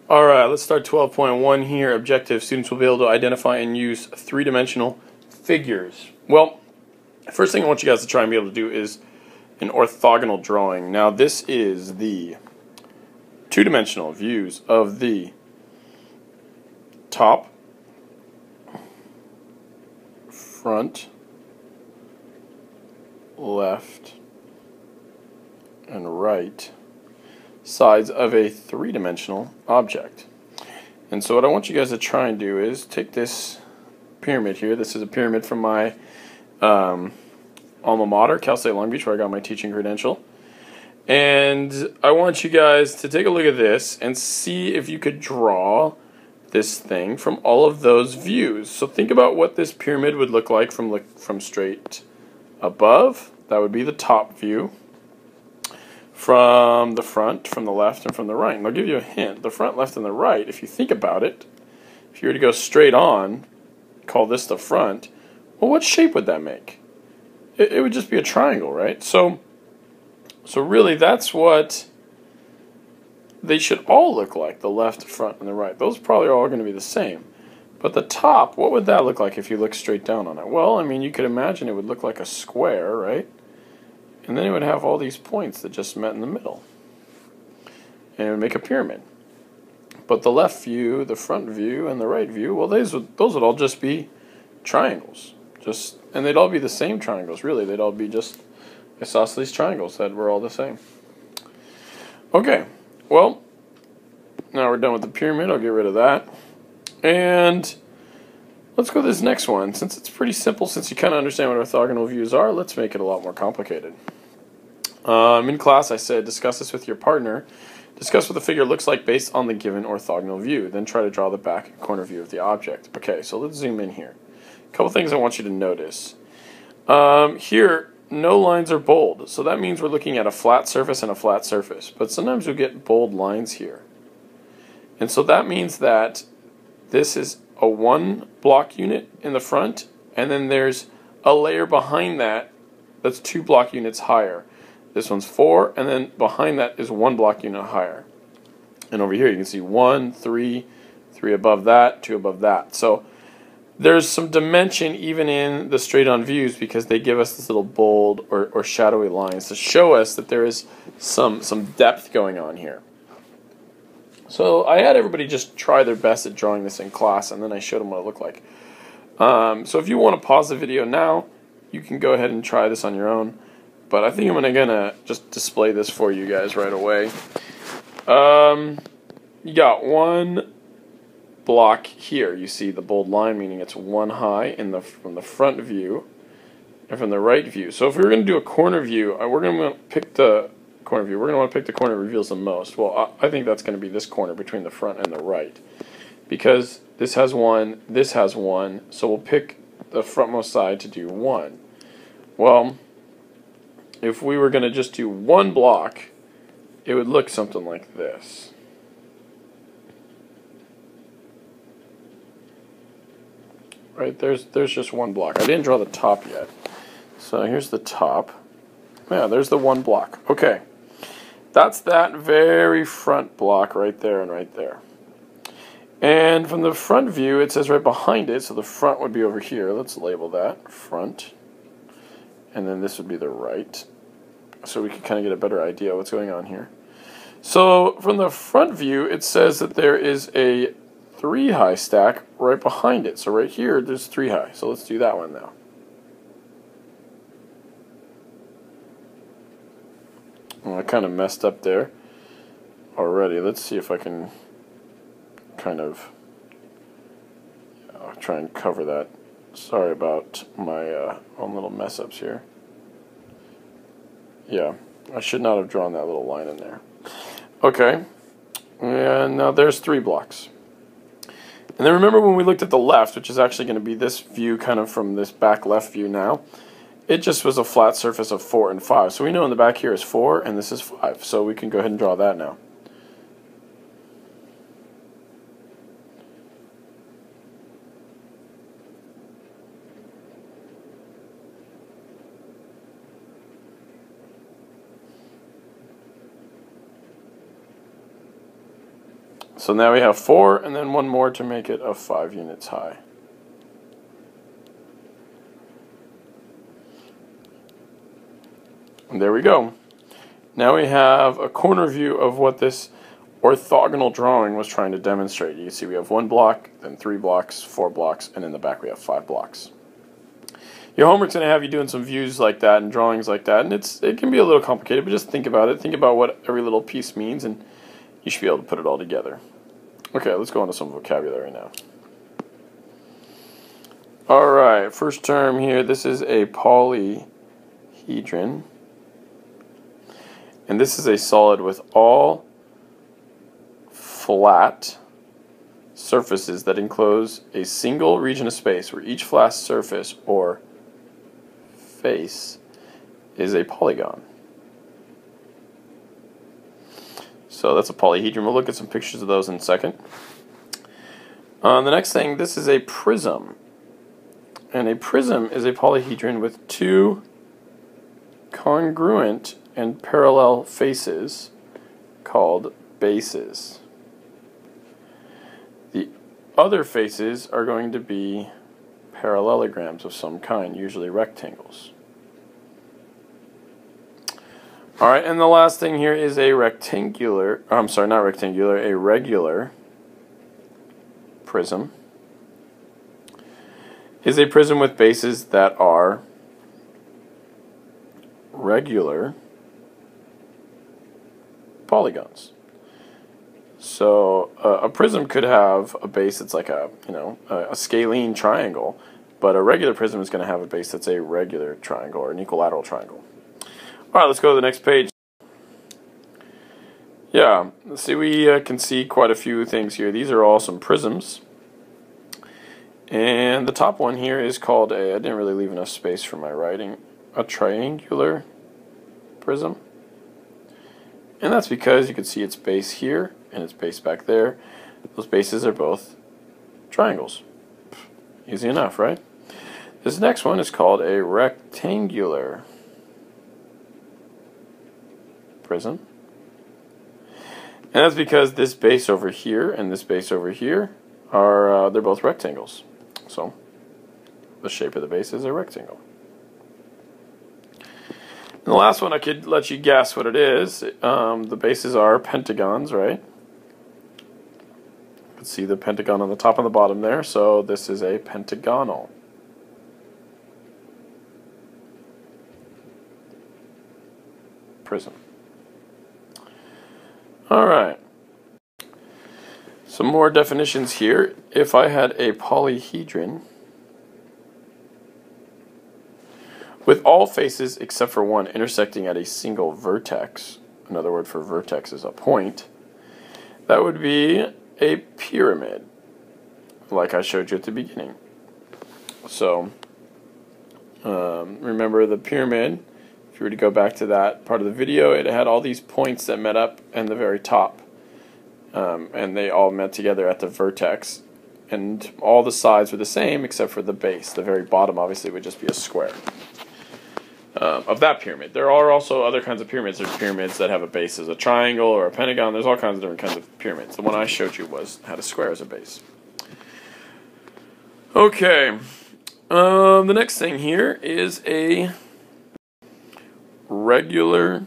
Alright, let's start 12.1 here. Objective. Students will be able to identify and use three-dimensional figures. Well, first thing I want you guys to try and be able to do is an orthogonal drawing. Now this is the two-dimensional views of the top, front, left, and right sides of a three-dimensional object. And so what I want you guys to try and do is take this pyramid here. This is a pyramid from my alma mater, Cal State Long Beach, where I got my teaching credential. And I want you guys to take a look at this and see if you could draw this thing from all of those views. So think about what this pyramid would look like from straight above. That would be the top view. From the front, from the left, and from the right. And I'll give you a hint. The front, left, and the right, if you think about it, if you were to go straight on, call this the front, well, what shape would that make? It would just be a triangle, right? So really, that's what they should all look like, the left, front, and the right. Those probably are all going to be the same. But the top, what would that look like if you look straight down on it? Well, I mean, you could imagine it would look like a square, right? And then it would have all these points that just met in the middle. And it would make a pyramid. But the left view, the front view, and the right view, well, those would all just be triangles. And they'd all be the same triangles, really. They'd all be just isosceles triangles that were all the same. Okay, well, now we're done with the pyramid. I'll get rid of that. And let's go to this next one. Since it's pretty simple, since you kind of understand what orthogonal views are, let's make it a lot more complicated. In class, I said, discuss this with your partner. Discuss what the figure looks like based on the given orthogonal view. Then try to draw the back and corner view of the object. Okay, so let's zoom in here. A couple things I want you to notice. Here, no lines are bold. So that means we're looking at a flat surface and a flat surface. But sometimes we get bold lines here. And so that means that this is a one block unit in the front, and then there's a layer behind that that's 2 block units higher. This one's 4, and then behind that is 1 block unit higher. And over here you can see 1, 3, 3 above that, 2 above that. So there's some dimension even in the straight-on views because they give us this little bold or shadowy lines to show us that there is some depth going on here. So I had everybody just try their best at drawing this in class, and then I showed them what it looked like. So if you want to pause the video now, you can go ahead and try this on your own. But I think I'm gonna just display this for you guys right away. You got one block here. You see the bold line, meaning it's 1 high from the front view and from the right view. So if we were going to do a corner view, we're going to pick the corner view. We're going to want to pick the corner that reveals the most. Well, I think that's going to be this corner between the front and the right, because this has 1, this has 1, so we'll pick the frontmost side to do 1. Well, if we were going to just do 1 block, it would look something like this. Right, there's just 1 block. I didn't draw the top yet. So here's the top. Yeah, there's the 1 block. Okay. That's that very front block right there and right there. And from the front view, it says right behind it, so the front would be over here. Let's label that front. And then this would be the right. So we can kind of get a better idea of what's going on here. So from the front view, it says that there is a 3 high stack right behind it. So right here, there's 3 high. So let's do that one now. Well, I kind of messed up there already. Let's see if I can kind of try and cover that. Sorry about my own little mess ups here. Yeah, I should not have drawn that little line in there. Okay, and now there's 3 blocks. And then remember when we looked at the left, which is actually going to be this view kind of from this back left view now, it just was a flat surface of 4 and 5. So we know in the back here is 4 and this is 5. So we can go ahead and draw that now. So now we have 4 and then one more to make it a 5 units high. And there we go. Now we have a corner view of what this orthogonal drawing was trying to demonstrate. You can see we have 1 block, then 3 blocks, 4 blocks, and in the back we have 5 blocks. Your homework's going to have you doing some views like that and drawings like that, and it can be a little complicated, but just think about it. Think about what every little piece means, and you should be able to put it all together. Okay, let's go into some vocabulary now. Alright, first term here, this is a polyhedron. And this is a solid with all flat surfaces that enclose a single region of space where each flat surface or face is a polygon. So that's a polyhedron. We'll look at some pictures of those in a second. The next thing, this is a prism. And a prism is a polyhedron with 2 congruent and parallel faces called bases. The other faces are going to be parallelograms of some kind, usually rectangles. Alright, and the last thing here is a regular prism. Is a prism with bases that are regular polygons. So a prism could have a base that's like a scalene triangle, but a regular prism is going to have a base that's a regular triangle or an equilateral triangle. Alright, let's go to the next page. Yeah, let's see, we can see quite a few things here. These are all some prisms. And the top one here is called I didn't really leave enough space for my writing, a triangular prism. And that's because you can see its base here and its base back there. Those bases are both triangles. Easy enough, right? This next one is called a rectangular prism. And that's because this base over here and this base over here are they're both rectangles. So the shape of the base is a rectangle. And the last one, I could let you guess what it is. The bases are pentagons, right? You can see the pentagon on the top and the bottom there. So this is a pentagonal prism. Alright, some more definitions here. If I had a polyhedron with all faces except for one intersecting at a single vertex, another word for vertex is a point, that would be a pyramid, like I showed you at the beginning. So, remember the pyramid. If you were to go back to that part of the video, it had all these points that met up in the very top. And they all met together at the vertex. And all the sides were the same except for the base. The very bottom, obviously, would just be a square of that pyramid. There are also other kinds of pyramids. There's pyramids that have a base as a triangle or a pentagon. There's all kinds of different kinds of pyramids. The one I showed you had a square as a base. Okay. The next thing here is a regular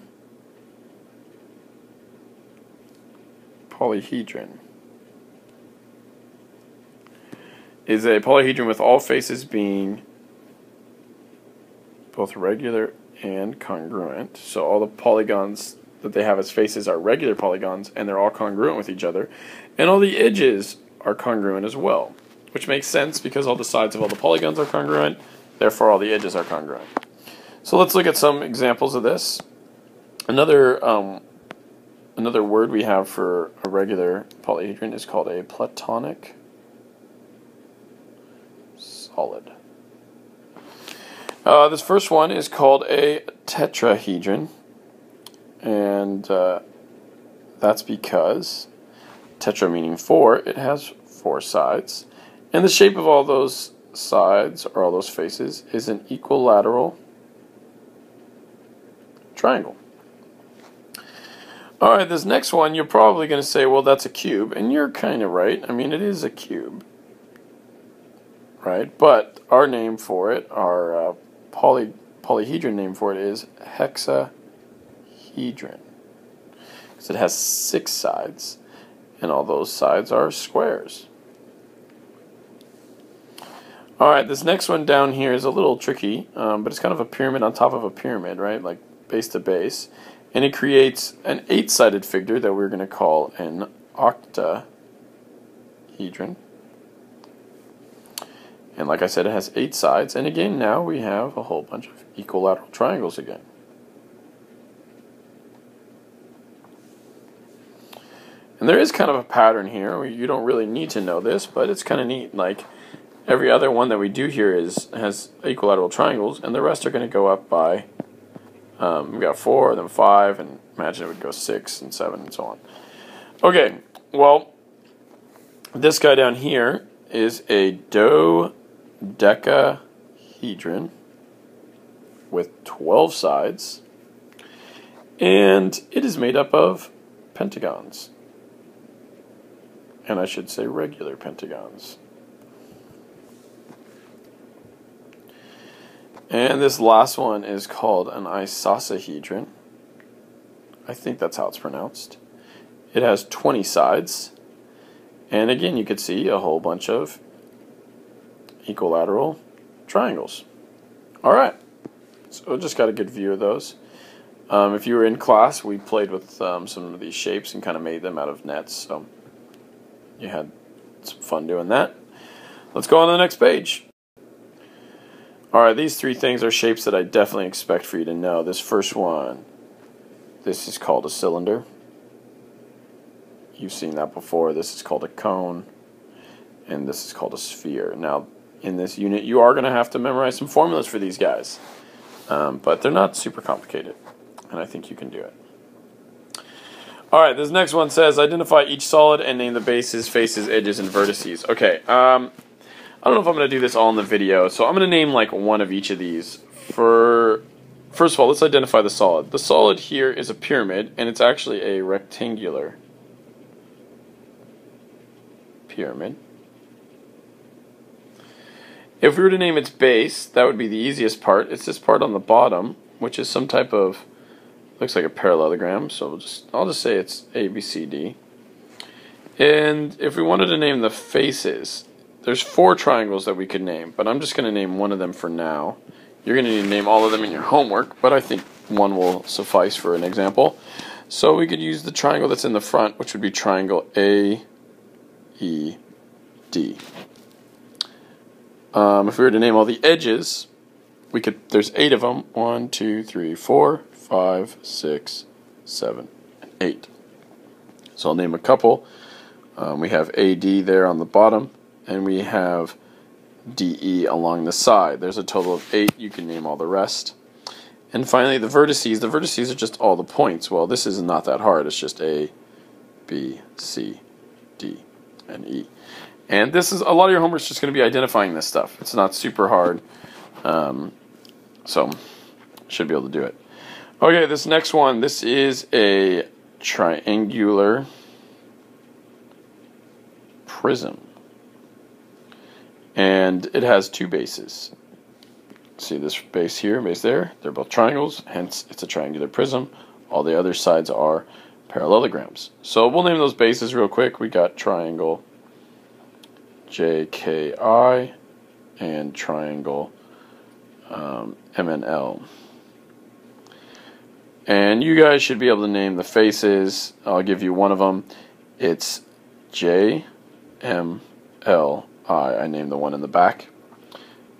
polyhedron. Is a polyhedron with all faces being both regular and congruent. So all the polygons that they have as faces are regular polygons, and they're all congruent with each other. And all the edges are congruent as well, which makes sense because all the sides of all the polygons are congruent, therefore all the edges are congruent. So let's look at some examples of this. Another word we have for a regular polyhedron is called a platonic solid. This first one is called a tetrahedron, and that's because tetra meaning 4, it has 4 sides, and the shape of all those sides or all those faces is an equilateral triangle. Alright, this next one, you're probably going to say, well, that's a cube. And you're kind of right. I mean, it is a cube. Right? But our name for it, our polyhedron name for it is hexahedron. Because it has 6 sides. And all those sides are squares. Alright, this next one down here is a little tricky, but it's kind of a pyramid on top of a pyramid, right? Like base to base. And it creates an 8-sided figure that we're going to call an octahedron. And like I said, it has 8 sides. And again, now we have a whole bunch of equilateral triangles again. And there is kind of a pattern here. You don't really need to know this, but it's kind of neat. Like every other one that we do here has equilateral triangles, and the rest are going to go up by, we got 4, then 5, and imagine it would go 6 and 7 and so on. Okay, well, this guy down here is a dodecahedron with 12 sides, and it is made up of pentagons. And I should say regular pentagons. And this last one is called an icosahedron. I think that's how it's pronounced. It has 20 sides. And again, you could see a whole bunch of equilateral triangles. Alright, so just got a good view of those. If you were in class, we played with some of these shapes and kind of made them out of nets. So you had some fun doing that. Let's go on to the next page. Alright, these 3 things are shapes that I definitely expect for you to know. This first one, this is called a cylinder. You've seen that before. This is called a cone. And this is called a sphere. Now, in this unit, you are going to have to memorize some formulas for these guys. But they're not super complicated. And I think you can do it. Alright, this next one says, identify each solid and name the bases, faces, edges, and vertices. Okay, I don't know if I'm going to do this all in the video, so I'm going to name like one of each of these. First of all, let's identify the solid. The solid here is a pyramid, and it's actually a rectangular pyramid. If we were to name its base, that would be the easiest part. It's this part on the bottom, which is some type of, looks like a parallelogram, so I'll just say it's A, B, C, D. And if we wanted to name the faces, there's 4 triangles that we could name, but I'm just going to name one of them for now. You're going to need to name all of them in your homework, but I think one will suffice for an example. So we could use the triangle that's in the front, which would be triangle A, E, D. If we were to name all the edges, we could. There's 8 of them. 1, 2, 3, 4, 5, 6, 7, and 8. So I'll name a couple. We have AD there on the bottom, and we have DE along the side. There's a total of 8. You can name all the rest. And finally, the vertices. The vertices are just all the points. Well, this is not that hard. It's just A, B, C, D, and E. And this is a lot of your homework is just going to be identifying this stuff. It's not super hard, so should be able to do it. Okay, this next one. This is a triangular prism, and it has 2 bases. See this base here, base there. They're both triangles, hence it's a triangular prism. All the other sides are parallelograms. So we'll name those bases real quick. We got triangle JKI and triangle MNL. And you guys should be able to name the faces. I'll give you one of them. It's JMLI. I named the one in the back.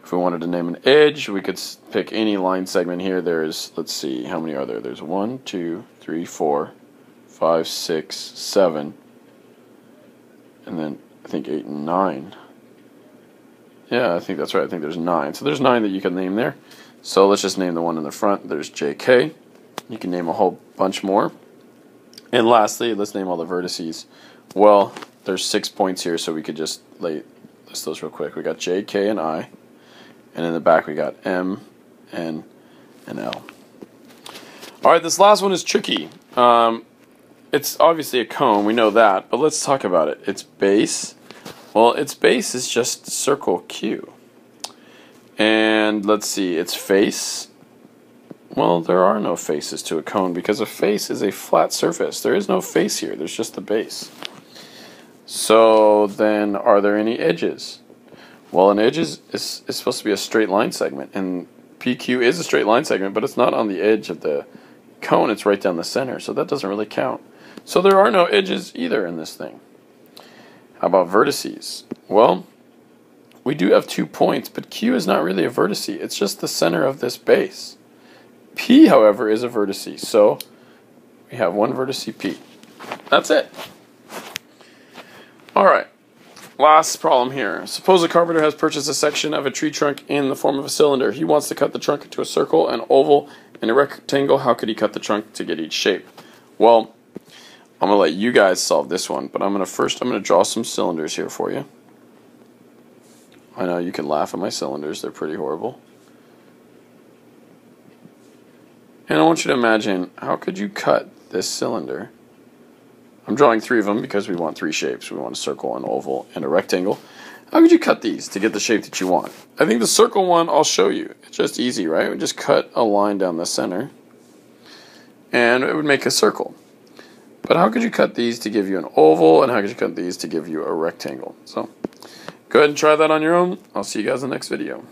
If we wanted to name an edge, we could pick any line segment here. There's, let's see, how many are there? There's 1, 2, 3, 4, 5, 6, 7, and then I think 8 and 9. Yeah, I think that's right. I think there's 9. So there's 9 that you can name there. So let's just name the one in the front. There's JK. You can name a whole bunch more. And lastly, let's name all the vertices. Well, there's 6 points here, so we could just list those real quick. We got J, K, and I. And in the back we got M, N, and L. Alright, this last one is tricky. it's obviously a cone, we know that, but let's talk about it. Its base, well, its base is just circle Q. And let's see, its face, well, there are no faces to a cone because a face is a flat surface. There is no face here, there's just the base. So then, are there any edges? Well, an edge is supposed to be a straight line segment, and PQ is a straight line segment, but it's not on the edge of the cone, it's right down the center, so that doesn't really count. So there are no edges either in this thing. How about vertices? Well, we do have 2 points, but Q is not really a vertice, it's just the center of this base. P, however, is a vertice, so we have one vertice P. That's it. Alright, last problem here. Suppose a carpenter has purchased a section of a tree trunk in the form of a cylinder. He wants to cut the trunk into a circle, an oval, and a rectangle. How could he cut the trunk to get each shape? Well, I'm going to let you guys solve this one, but I'm going to draw some cylinders here for you. I know you can laugh at my cylinders, they're pretty horrible. And I want you to imagine, how could you cut this cylinder? I'm drawing 3 of them because we want 3 shapes. We want a circle, an oval, and a rectangle. How could you cut these to get the shape that you want? I think the circle one I'll show you. It's just easy, right? We just cut a line down the center, and it would make a circle. But how could you cut these to give you an oval, and how could you cut these to give you a rectangle? So, go ahead and try that on your own. I'll see you guys in the next video.